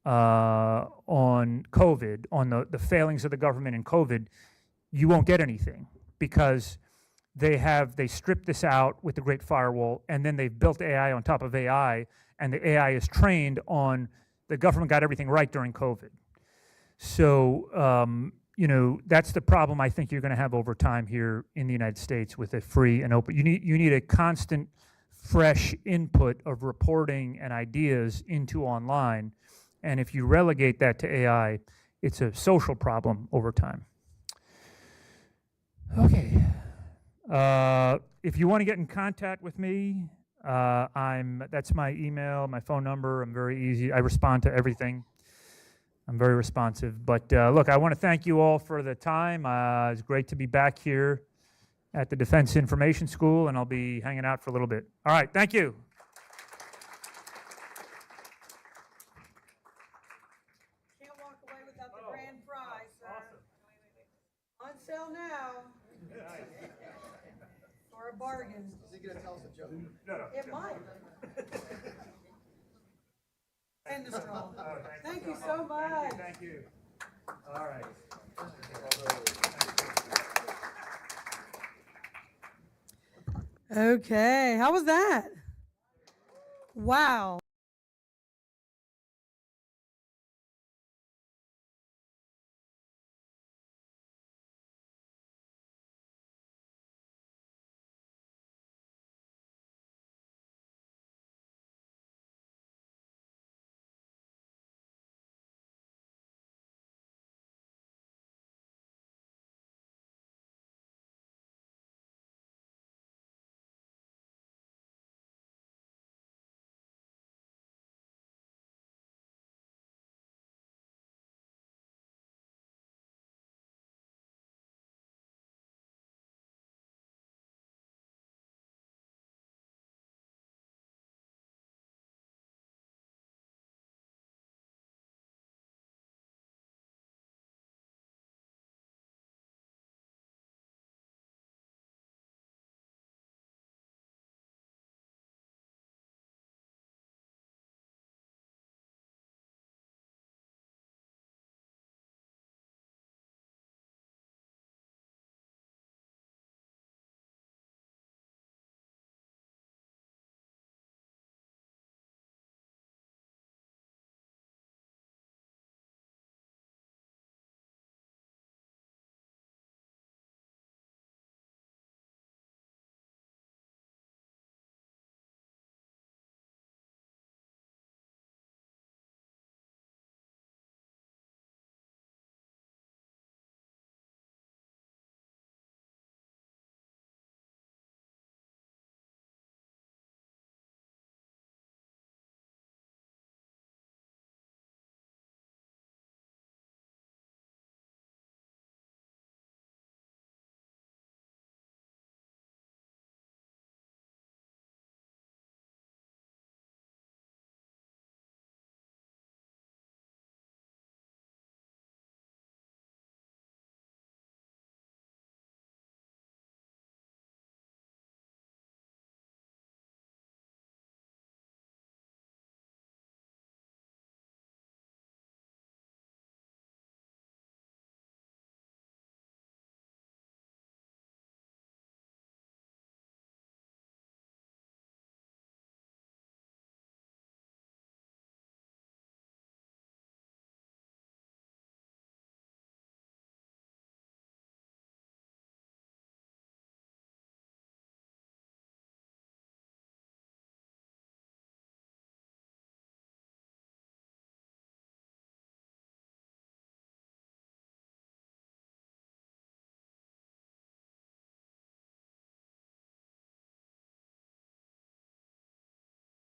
on COVID, on the failings of the government in COVID, you won't get anything, because they stripped this out with the Great Firewall, and then they've built AI on top of AI, and the AI is trained on the government got everything right during COVID. So, that's the problem I think you're going to have over time here in the United States with a free and open. You need a constant, fresh input of reporting and ideas into online. And if you relegate that to AI, it's a social problem over time. Okay. If you want to get in contact with me, that's my email, my phone number. I'm very easy. I respond to everything. I'm very responsive. But look, I want to thank you all for the time. It's great to be back here at the Defense Information School, and I'll be hanging out for a little bit. All right, thank you. Can't walk away without the grand prize, sir. On sale now. For a bargain. Is he going to tell us a joke? No. It might. And the straw. Thank you so much. Thank you. All right. Okay, how was that? Wow.